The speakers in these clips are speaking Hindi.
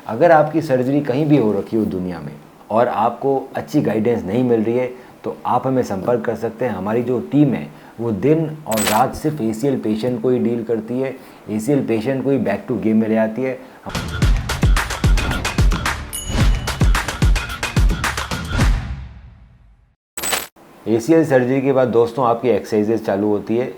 अगर आपकी सर्जरी कहीं भी हो रखी हो दुनिया में और आपको अच्छी गाइडेंस नहीं मिल रही है तो आप हमें संपर्क कर सकते हैं। हमारी जो टीम है वो दिन और रात सिर्फ ACL पेशेंट को ही डील करती है, ACL पेशेंट को ही बैक टू गेम में ले आती है। ACL सर्जरी के बाद दोस्तों आपकी एक्सरसाइजेज चालू होती है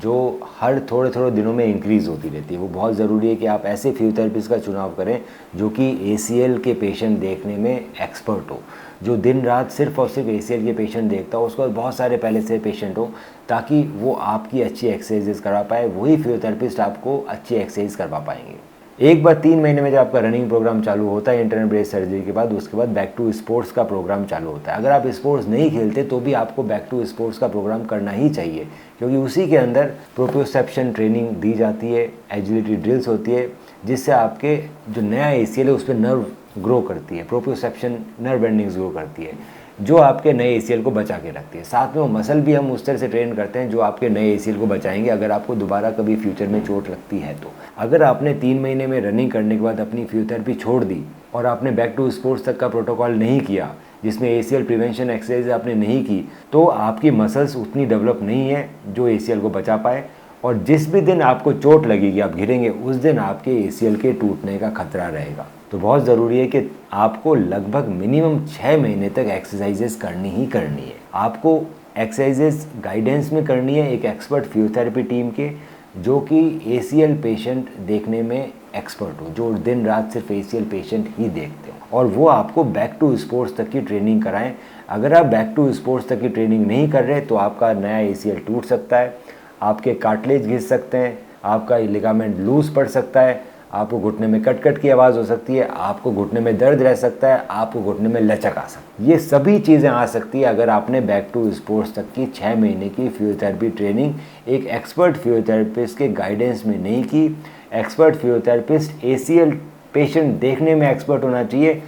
जो हर थोड़े थोड़े दिनों में इंक्रीज़ होती रहती है। वो बहुत ज़रूरी है कि आप ऐसे फिजियोथेरेपिस्ट का चुनाव करें जो कि ACL के पेशेंट देखने में एक्सपर्ट हो, जो दिन रात सिर्फ और सिर्फ ACL के पेशेंट देखता हो, उसके बाद बहुत सारे पहले से पेशेंट हो, ताकि वो आपकी अच्छी एक्सरसाइजेज करवा पाए। वही फिजियोथेरेपिस्ट आपको अच्छी एक्सरसाइज करवा पाएंगे। एक बार 3 महीने में जब आपका रनिंग प्रोग्राम चालू होता है इंटरनल ब्रेस सर्जरी के बाद, उसके बाद बैक टू स्पोर्ट्स का प्रोग्राम चालू होता है। अगर आप स्पोर्ट्स नहीं खेलते तो भी आपको बैक टू स्पोर्ट्स का प्रोग्राम करना ही चाहिए, क्योंकि उसी के अंदर प्रोप्रियोसेप्शन ट्रेनिंग दी जाती है, एजिलिटी ड्रिल्स होती है, जिससे आपके जो नया ACL है उस पर नर्व ग्रो करती है, प्रोप्रियोसेप्शन नर्व एंडिंग्स ग्रो करती है, जो आपके नए ACL को बचा के रखती है। साथ में वो मसल भी हम उस तरह से ट्रेन करते हैं जो आपके नए ACL को बचाएंगे अगर आपको दोबारा कभी फ्यूचर में चोट लगती है तो। अगर आपने 3 महीने में रनिंग करने के बाद अपनी फिजियोथेरेपी छोड़ दी और आपने बैक टू स्पोर्ट्स तक का प्रोटोकॉल नहीं किया, जिसमें ACL प्रिवेंशन एक्सरसाइज आपने नहीं की, तो आपकी मसल्स उतनी डेवलप नहीं है जो ACL को बचा पाए, और जिस भी दिन आपको चोट लगेगी, आप गिरेंगे, उस दिन आपके ACL के टूटने का खतरा रहेगा। तो बहुत ज़रूरी है कि आपको लगभग मिनिमम 6 महीने तक एक्सरसाइजेस करनी ही करनी है। आपको एक्सरसाइजेस गाइडेंस में करनी है एक एक्सपर्ट फिजियोथेरेपी टीम के, जो कि ACL पेशेंट देखने में एक्सपर्ट हो, जो दिन रात सिर्फ ACL पेशेंट ही देखते हो, और वो आपको बैक टू स्पोर्ट्स तक की ट्रेनिंग कराएं। अगर आप बैक टू स्पोर्ट्स तक की ट्रेनिंग नहीं कर रहे तो आपका नया ACL टूट सकता है, आपके कार्टिलेज घिस सकते हैं, आपका लिगामेंट लूज पड़ सकता है, आपको घुटने में कट कट की आवाज़ हो सकती है, आपको घुटने में दर्द रह सकता है, आपको घुटने में लचक आ सकती है। ये सभी चीज़ें आ सकती है अगर आपने बैक टू स्पोर्ट्स तक की 6 महीने की फिजियोथेरेपी ट्रेनिंग एक एक्सपर्ट फिजियोथेरेपिस्ट के गाइडेंस में नहीं की। एक्सपर्ट फिजियोथेरेपिस्ट ACL पेशेंट देखने में एक्सपर्ट होना चाहिए,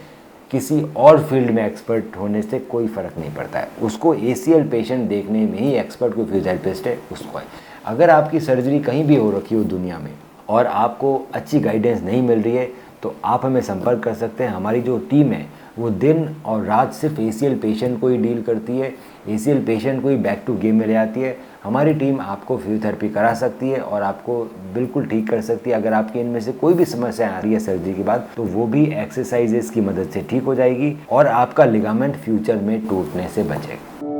किसी और फील्ड में एक्सपर्ट होने से कोई फ़र्क नहीं पड़ता है। उसको ACL पेशेंट देखने में ही एक्सपर्ट कोई फिजियोथेरेपिस्ट है उसको है। अगर आपकी सर्जरी कहीं भी हो रखी हो दुनिया में और आपको अच्छी गाइडेंस नहीं मिल रही है तो आप हमें संपर्क कर सकते हैं। हमारी जो टीम है वो दिन और रात सिर्फ ACL पेशेंट को ही डील करती है, ACL पेशेंट को ही बैक टू गेम में ले आती है। हमारी टीम आपको फिजियोथेरेपी करा सकती है और आपको बिल्कुल ठीक कर सकती है। अगर आपकी इनमें से कोई भी समस्या आ रही है सर्जरी के बाद तो वो भी एक्सरसाइजेस की मदद से ठीक हो जाएगी और आपका लिगामेंट फ्यूचर में टूटने से बचेगा।